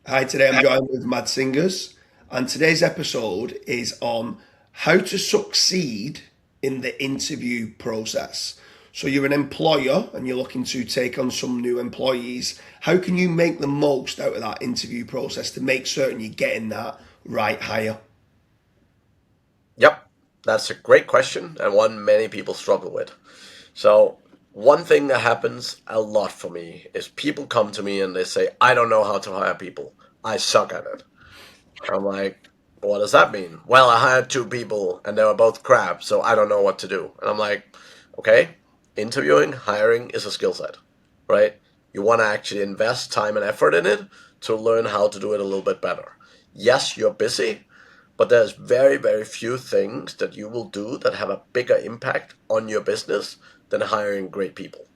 Hi, today I'm joined with Mad Singers, and today's episode is on how to succeed in the interview process. So, you're an employer and you're looking to take on some new employees. How can you make the most out of that interview process to make certain you're getting that right hire? Yep, that's a great question and one many people struggle with. So, one thing that happens a lot for me is people come to me and they say, I don't know how to hire people. I suck at it. I'm like, what does that mean? Well, I hired two people and they were both crap, so I don't know what to do. And I'm like, okay, interviewing, hiring is a skill set, right? You want to actually invest time and effort in it to learn how to do it a little bit better. Yes, you're busy, but there's very, very few things that you will do that have a bigger impact on your business than hiring great people,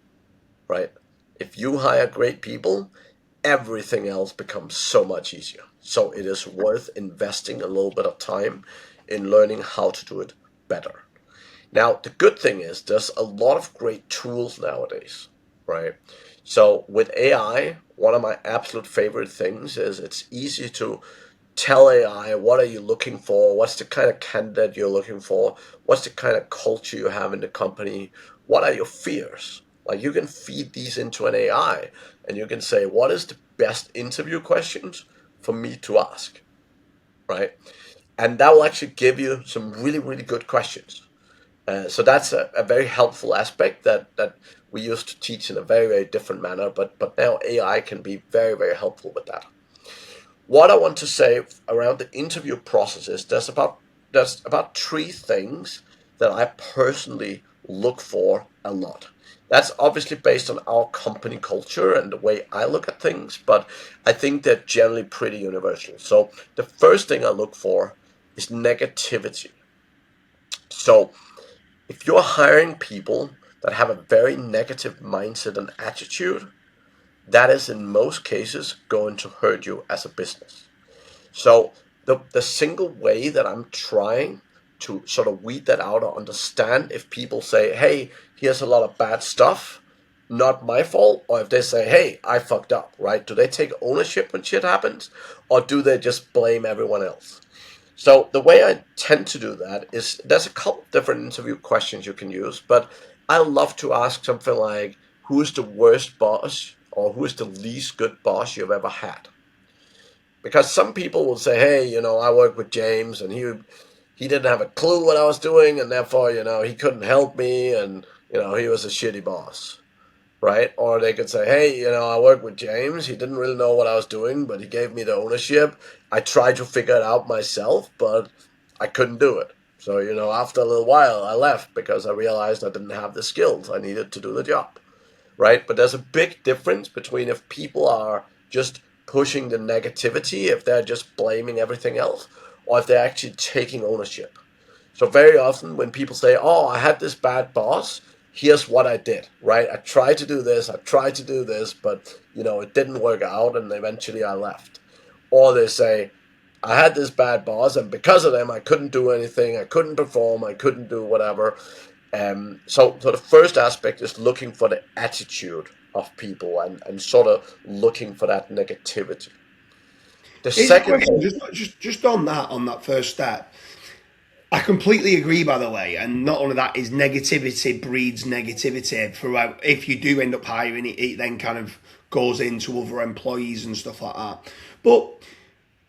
right? If you hire great people, everything else becomes so much easier. So it is worth investing a little bit of time in learning how to do it better. Now, the good thing is there's a lot of great tools nowadays, right? So with AI, one of my absolute favorite things is it's easy to tell AI what are you looking for, what's the kind of candidate you're looking for, what's the kind of culture you have in the company, what are your fears. Like you can feed these into an AI and you can say what is the best interview questions for me to ask, right? And that will actually give you some really, really good questions. So that's a very helpful aspect that we used to teach in a very, very different manner, but now AI can be very, very helpful with that. What I want to say around the interview process is there's about three things that I personally look for a lot. That's obviously based on our company culture and the way I look at things, but I think they're generally pretty universal. So the first thing I look for is negativity. So if you're hiring people that have a very negative mindset and attitude, that is in most cases going to hurt you as a business. So the single way that I'm trying to sort of weed that out or understand if people say, hey, here's a lot of bad stuff, not my fault, or if they say, hey, I fucked up, right? Do they take ownership when shit happens, or do they just blame everyone else? So the way I tend to do that is there's a couple different interview questions you can use, but I love to ask something like, who's the worst boss or who is the least good boss you've ever had? Because some people will say, hey, I work with James and he didn't have a clue what I was doing and therefore, he couldn't help me and, he was a shitty boss, right? Or they could say, hey, I work with James. He didn't really know what I was doing, but he gave me the ownership. I tried to figure it out myself, but I couldn't do it. So, after a little while, I left because I realized I didn't have the skills I needed to do the job, right? But there's a big difference between if people are just pushing the negativity, if they're just blaming everything else, or if they're actually taking ownership. So very often when people say, "Oh, I had this bad boss, here's what I did," right? I tried to do this, I tried to do this, but it didn't work out, and eventually I left. Or they say, "I had this bad boss, and because of them, I couldn't do anything, I couldn't perform, I couldn't do whatever." So the first aspect is looking for the attitude of people and sort of looking for that negativity. The Here's a second question, thing, just on that first step. I completely agree, by the way, and not only that is negativity breeds negativity throughout. If you do end up hiring it, it then kind of goes into other employees and stuff like that. But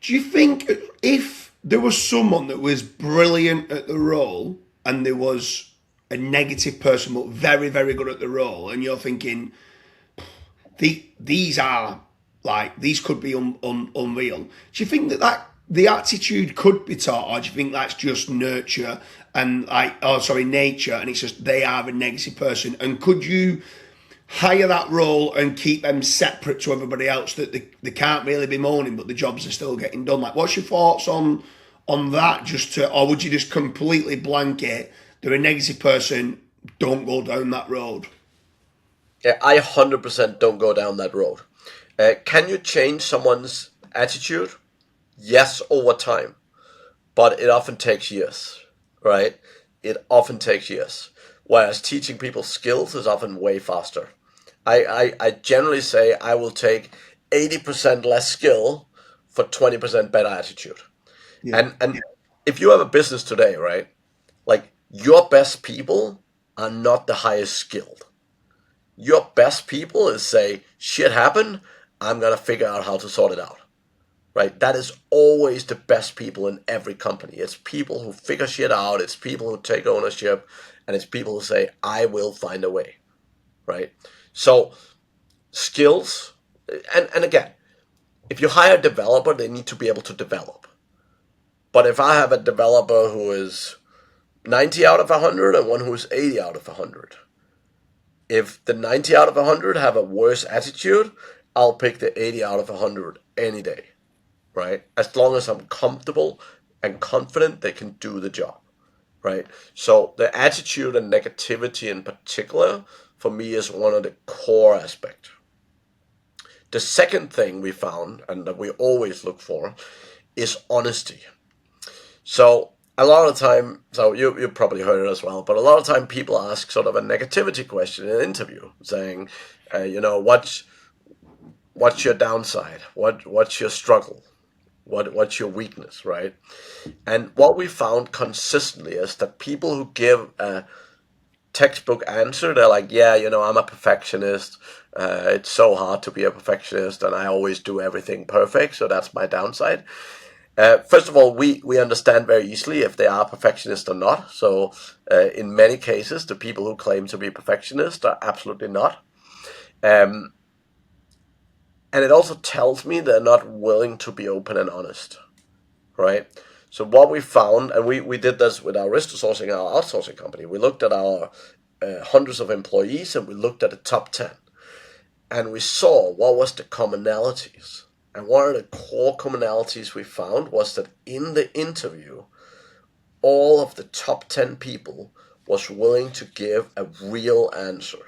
do you think if there was someone that was brilliant at the role and there was a negative person but very very good at the role, and you're thinking these are like these could be unreal. Do you think that the attitude could be taught, or do you think that's just nurture and nature, and it's just they are a negative person? And could you hire that role and keep them separate to everybody else that they can't really be moaning, but the jobs are still getting done? Like, what's your thoughts on that? Or would you just completely blanket? They're a negative person. Don't go down that road. yeah, I 100% don't go down that road. Can you change someone's attitude? Yes, over time, but it often takes years, right? It often takes years. Whereas teaching people skills is often way faster. I generally say I will take 80% less skill for 20% better attitude. Yeah. And if you have a business today, right, like your best people are not the highest skilled. Your best people is say, shit happened, I'm going to figure out how to sort it out. Right? That is always the best people in every company. It's people who figure shit out, it's people who take ownership, and it's people who say, I will find a way. Right? So skills, and again, if you hire a developer, they need to be able to develop. But if I have a developer who is 90 out of 100 and one who's 80 out of 100, if the 90 out of 100 have a worse attitude, I'll pick the 80 out of 100 any day, right? As long as I'm comfortable and confident they can do the job, right? So the attitude and negativity in particular, for me, is one of the core aspects. The second thing we found, and that we always look for, is honesty. So a lot of the time, so you probably heard it as well, but a lot of time people ask sort of a negativity question in an interview, saying, what's your downside? What's your struggle? What's your weakness, right? And what we found consistently is that people who give a textbook answer, they're like, yeah, I'm a perfectionist. It's so hard to be a perfectionist, and I always do everything perfect, so that's my downside. First of all, we understand very easily if they are perfectionists or not. So in many cases, the people who claim to be perfectionists are absolutely not. Um, and it also tells me they're not willing to be open and honest, right? So what we found, and we did this with our risk sourcing, our outsourcing company, we looked at our hundreds of employees and we looked at the top 10. And we saw what was the commonalities. And one of the core commonalities we found was that in the interview, all of the top 10 people was willing to give a real answer.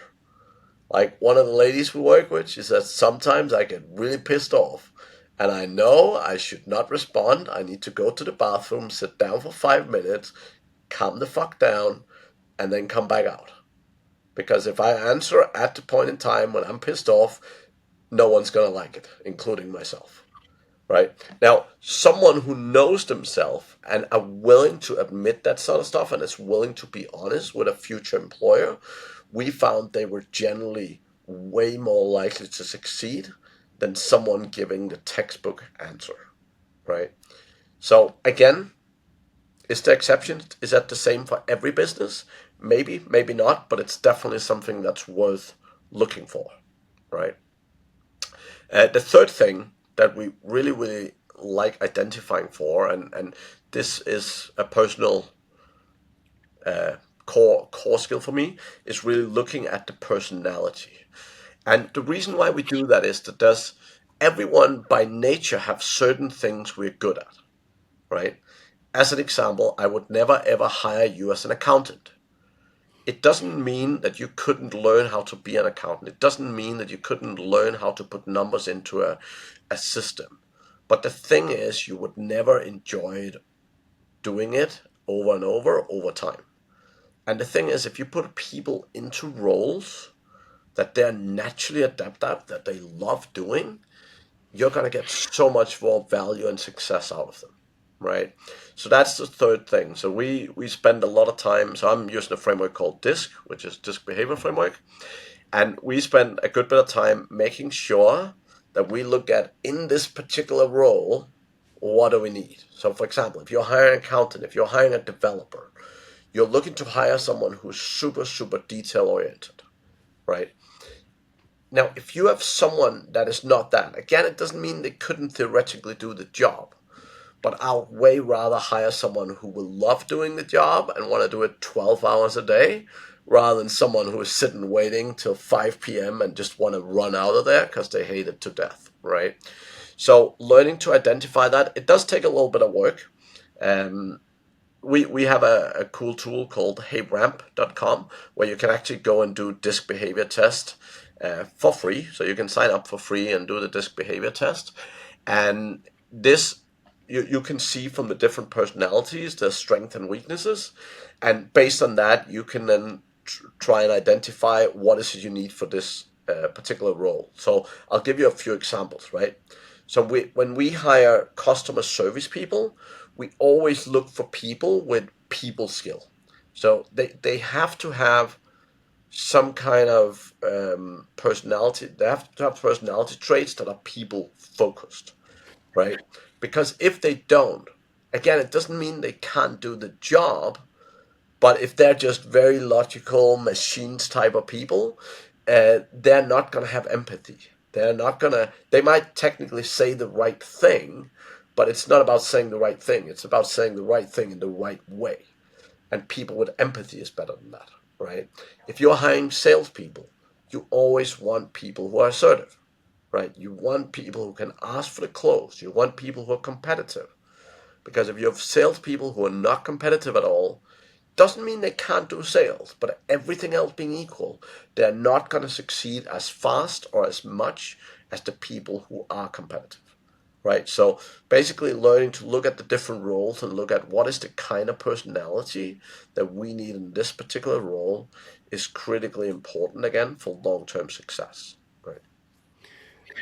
Like one of the ladies we work with, she says, sometimes I get really pissed off and I know I should not respond. I need to go to the bathroom, sit down for 5 minutes, calm the fuck down, and then come back out. Because if I answer at the point in time when I'm pissed off, no one's going to like it, including myself. Right? Now, someone who knows themselves and are willing to admit that sort of stuff and is willing to be honest with a future employer, we found they were generally way more likely to succeed than someone giving the textbook answer. Right? So, again, is the exception? Is that the same for every business? Maybe, maybe not, but it's definitely something that's worth looking for. Right? The third thing that we really, really like identifying for, and this is a personal core skill for me, is really looking at the personality. And the reason why we do that is that does everyone by nature have certain things we're good at, right? As an example, I would never ever hire you as an accountant. It doesn't mean that you couldn't learn how to be an accountant. It doesn't mean that you couldn't learn how to put numbers into a system. But the thing is, you would never enjoy doing it over and over time. And the thing is, if you put people into roles that they're naturally adept at, that they love doing, you're going to get so much more value and success out of them, right? So that's the third thing. So we spend a lot of time. So I'm using a framework called DISC, which is Disc Behavior Framework, and we spend a good bit of time making sure that we look at in this particular role, what do we need? So, for example, if you're hiring an accountant, if you're hiring a developer, you're looking to hire someone who's super, super detail oriented, right? Now, if you have someone that is not that, again, it doesn't mean they couldn't theoretically do the job, but I'll way rather hire someone who will love doing the job and want to do it 12 hours a day rather than someone who is sitting waiting till 5 p.m. and just want to run out of there because they hate it to death, right? So learning to identify that, it does take a little bit of work. Um, we have a cool tool called heyramp.com where you can actually go and do disc behavior test for free. So you can sign up for free and do the disc behavior test. And this, you can see from the different personalities, their strengths and weaknesses. And based on that, you can then try and identify what is it you need for this particular role. So I'll give you a few examples, right? So when we hire customer service people, we always look for people with people skill. So they have to have some kind of personality. They have to have personality traits that are people focused, right? Because if they don't, again, it doesn't mean they can't do the job, but if they're just very logical machines type of people, they're not gonna have empathy. They're not gonna. They might technically say the right thing, but it's not about saying the right thing. It's about saying the right thing in the right way. And people with empathy is better than that, right? If you're hiring salespeople, you always want people who are assertive, right? You want people who can ask for the close. You want people who are competitive. Because if you have salespeople who are not competitive at all, doesn't mean they can't do sales, but everything else being equal, they're not going to succeed as fast or as much as the people who are competitive, right? So basically learning to look at the different roles and look at what is the kind of personality that we need in this particular role is critically important again for long-term success, right?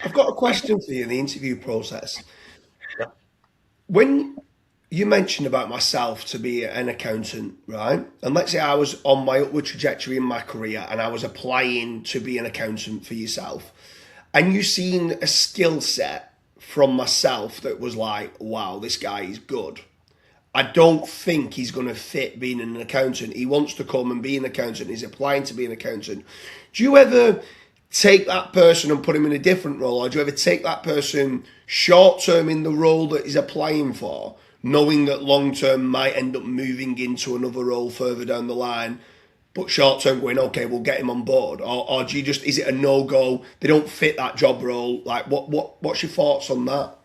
I've got a question for you in the interview process. Yeah. When you mentioned about myself to be an accountant, right? And let's say I was on my upward trajectory in my career and I was applying to be an accountant for yourself, and you seen a skill set from myself that was like, wow, this guy is good. I don't think he's going to fit being an accountant. He wants to come and be an accountant. He's applying to be an accountant. Do you ever take that person and put him in a different role, or do you ever take that person short term in the role that he's applying for, knowing that long term might end up moving into another role further down the line, but short term going, okay, we'll get him on board, or do you just, is it a no go? They don't fit that job role. Like, what's your thoughts on that?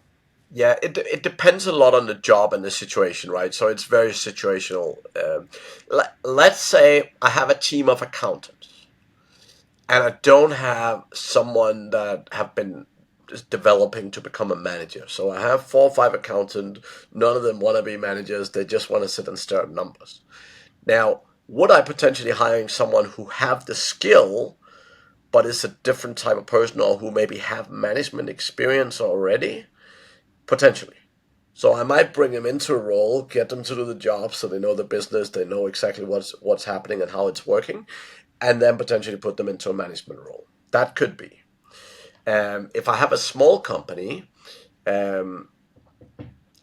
Yeah, it depends a lot on the job and the situation, right? So it's very situational. Let's say I have a team of accountants, and I don't have someone that have been just developing to become a manager. So I have 4 or 5 accountants. None of them want to be managers. They just want to sit and stare at numbers. Now, would I potentially hiring someone who have the skill, but is a different type of person or who maybe have management experience already? Potentially. So I might bring them into a role, get them to do the job so they know the business, they know exactly what's happening and how it's working, and then potentially put them into a management role. That could be. If I have a small company, um,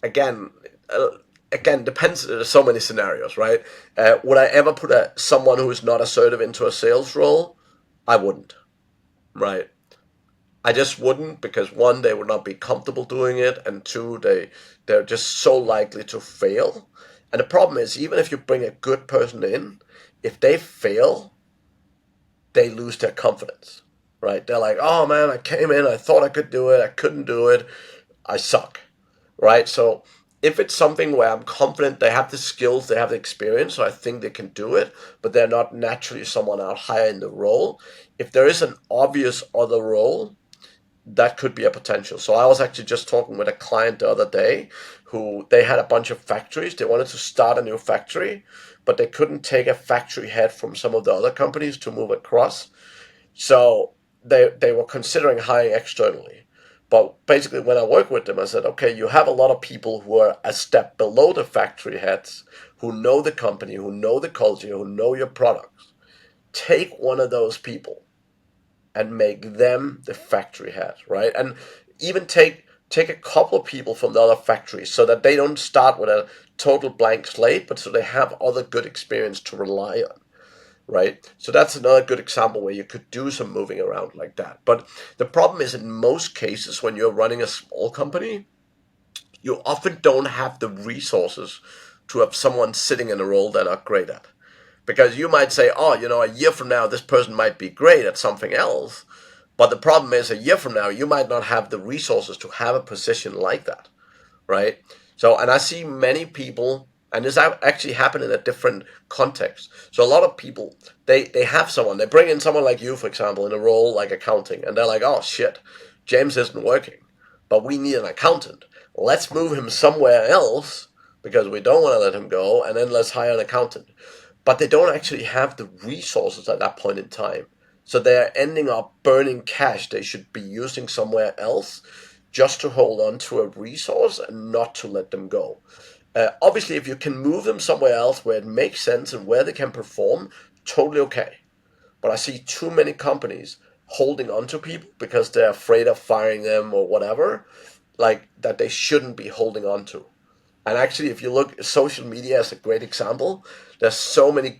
again, uh, again depends. There's so many scenarios, right? Would I ever put someone who is not assertive into a sales role? I wouldn't, right? I just wouldn't because one, they would not be comfortable doing it, and two, they're just so likely to fail. And the problem is, even if you bring a good person in, if they fail, they lose their confidence, right? They're like, oh man, I came in, I thought I could do it, I couldn't do it, I suck, right? So if it's something where I'm confident they have the skills, they have the experience, so I think they can do it, but they're not naturally someone out higher in the role, if there is an obvious other role, that could be a potential. So I was actually just talking with a client the other day who they had a bunch of factories. They wanted to start a new factory, but they couldn't take a factory head from some of the other companies to move across. So they were considering hiring externally. But basically, when I work with them, I said, okay, you have a lot of people who are a step below the factory heads, who know the company, who know the culture, who know your products. Take one of those people and make them the factory head, right? And even take a couple of people from the other factories so that they don't start with a total blank slate, but so they have other good experience to rely on, right? So that's another good example where you could do some moving around like that. But the problem is in most cases when you're running a small company, you often don't have the resources to have someone sitting in a role they're not great at. Because you might say, oh, a year from now, this person might be great at something else. But the problem is, a year from now, you might not have the resources to have a position like that, right? So, and I see many people, and this actually happened in a different context. So, a lot of people, they have someone, they bring in someone like you, for example, in a role like accounting, and they're like, oh shit, James isn't working, but we need an accountant. Let's move him somewhere else because we don't want to let him go, and then let's hire an accountant. But they don't actually have the resources at that point in time. So they're ending up burning cash they should be using somewhere else just to hold on to a resource and not to let them go. Obviously, if you can move them somewhere else where it makes sense and where they can perform, totally okay. But I see too many companies holding on to people because they're afraid of firing them or whatever, like that they shouldn't be holding on to. And actually, if you look, social media is a great example. There's so many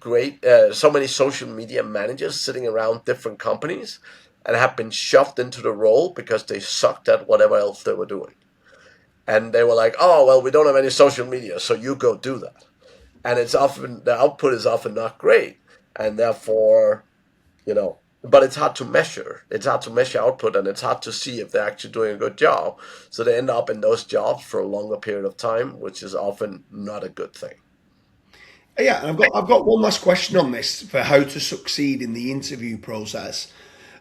social media managers sitting around different companies and have been shoved into the role because they sucked at whatever else they were doing. And they were like, oh, well, we don't have any social media, so you go do that. And it's often, the output is often not great. And therefore, but it's hard to measure. It's hard to measure output, and it's hard to see if they're actually doing a good job. So they end up in those jobs for a longer period of time, which is often not a good thing. Yeah, and I've got one last question on this for how to succeed in the interview process.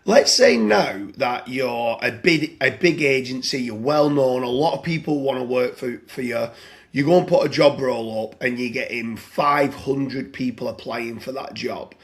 Let's say now that you're a big agency, you're well known, a lot of people want to work for you. You go and put a job role up, and you're getting 500 people applying for that job.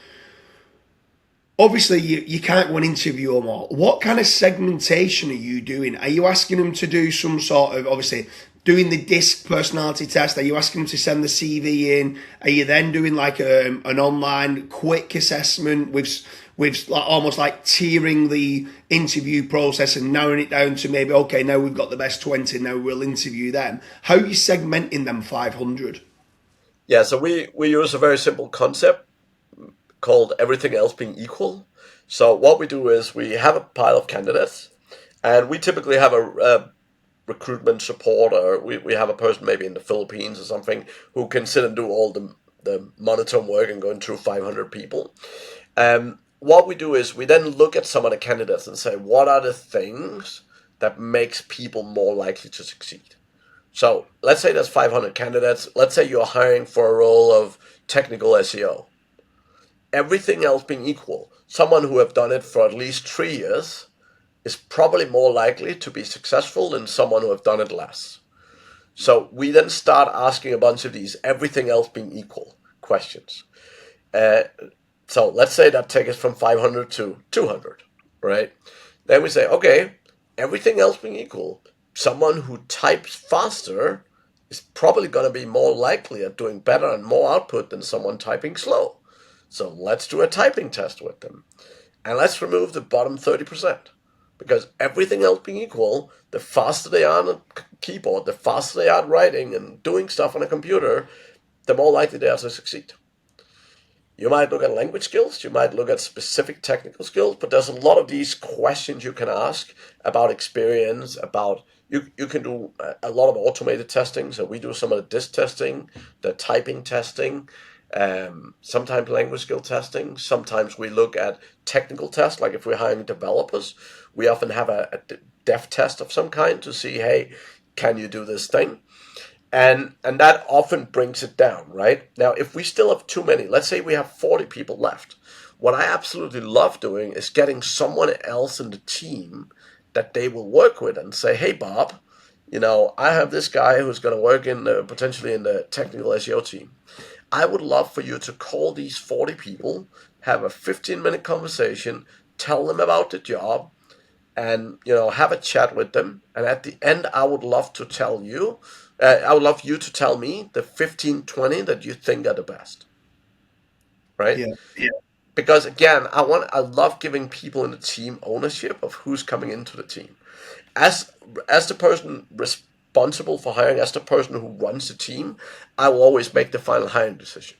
Obviously, you can't go and interview them all. What kind of segmentation are you doing? Are you asking them to do some sort of, obviously, doing the DISC personality test? Are you asking them to send the CV in? Are you then doing like an online quick assessment with like, almost like tiering the interview process and narrowing it down to maybe, okay, now we've got the best 20, now we'll interview them. How are you segmenting them 500? Yeah, so we use a very simple concept called everything else being equal. So what we do is we have a pile of candidates, and we typically have a recruitment support, or we have a person maybe in the Philippines or something who can sit and do all the monotone work and going through 500 people. What we do is we then look at some of the candidates and say, what are the things that makes people more likely to succeed? So let's say there's 500 candidates. Let's say you're hiring for a role of technical SEO. Everything else being equal, someone who have done it for at least 3 years is probably more likely to be successful than someone who have done it less. So we then start asking a bunch of these everything else being equal questions. Uh, so let's say that takes us from 500 to 200, right? Then we say, okay, everything else being equal, someone who types faster is probably going to be more likely at doing better and more output than someone typing slow. So let's do a typing test with them. And let's remove the bottom 30%. Because everything else being equal, the faster they are on a keyboard, the faster they are writing and doing stuff on a computer, the more likely they are to succeed. You might look at language skills, you might look at specific technical skills, but there's a lot of these questions you can ask about experience, about you can do a lot of automated testing. So we do some of the disk testing, the typing testing, sometimes language skill testing. Sometimes we look at technical tests, like if we're hiring developers, we often have a dev test of some kind to see, hey, can you do this thing? And that often brings it down, right? Now, if we still have too many, let's say we have 40 people left, what I absolutely love doing is getting someone else in the team that they will work with and say, hey, Bob, I have this guy who's going to work potentially in the technical SEO team. I would love for you to call these 40 people, have a 15-minute conversation, tell them about the job, and have a chat with them. And at the end, I would love you to tell me the 15, 20 that you think are the best, right? Yeah. Because again, I love giving people in the team ownership of who's coming into the team. As the person responsible for hiring, as the person who runs the team, I will always make the final hiring decision.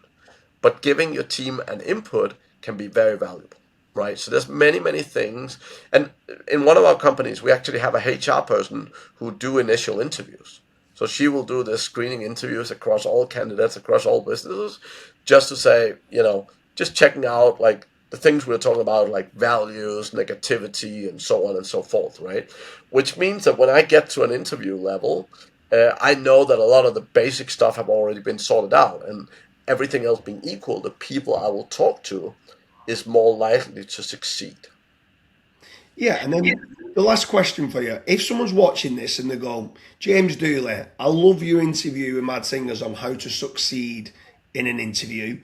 But giving your team an input can be very valuable, right? So there's many, many things. And in one of our companies, we actually have a HR person who do initial interviews. So she will do the screening interviews across all candidates, across all businesses, just to say, just checking out like the things we were talking about, like values, negativity, and so on and so forth, right? Which means that when I get to an interview level, I know that a lot of the basic stuff have already been sorted out, and everything else being equal, the people I will talk to is more likely to succeed. Yeah, and then the last question for you. If someone's watching this and they go, James Dooley, I love your interview with Mad Singers on how to succeed in an interview,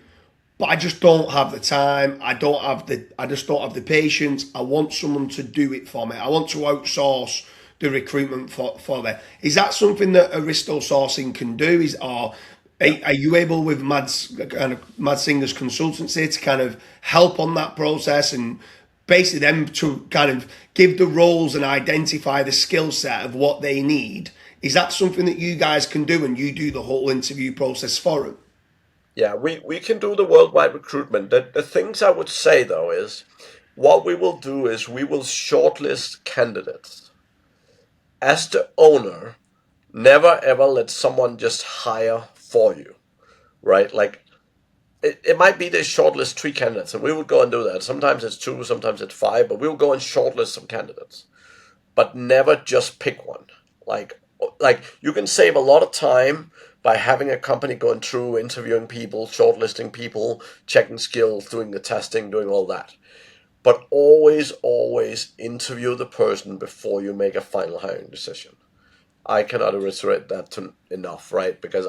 but I just don't have the time. I just don't have the patience. I want someone to do it for me. I want to outsource the recruitment for them. Is that something that Aristo Sourcing can do? Are you able with Mad Singer's consultancy to kind of help on that process and basically them to kind of give the roles and identify the skill set of what they need? Is that something that you guys can do and you do the whole interview process for them? Yeah, we can do the worldwide recruitment. The things I would say though is what we will do is we will shortlist candidates. As the owner, never ever let someone just hire for you, right? Like it might be they shortlist 3 candidates, and we would go and do that. Sometimes it's 2, sometimes it's 5, but we'll go and shortlist some candidates. But never just pick one. Like you can save a lot of time by having a company going through interviewing people, shortlisting people, checking skills, doing the testing, doing all that. But always, always interview the person before you make a final hiring decision. I cannot reiterate that enough, right? Because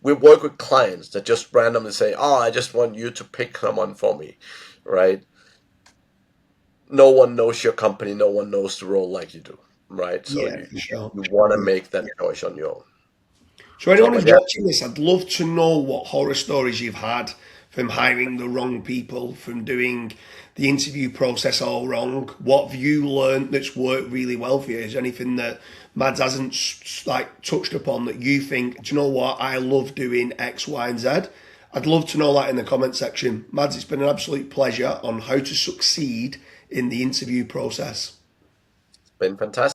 we work with clients that just randomly say, "Oh, I just want you to pick someone for me," right? No one knows your company, no one knows the role like you do, right? So Yeah, you for sure. you want to make that choice on your own. So So, anyone but who's yeah, watching this, I'd love to know what horror stories you've had from hiring the wrong people, from doing the interview process all wrong. What have you learned that's worked really well for you? Is there anything that Mads hasn't like touched upon that you think, do you know what, I love doing X, Y, and Z? I'd love to know that in the comment section. Mads, it's been an absolute pleasure on how to succeed in the interview process. it's been fantastic.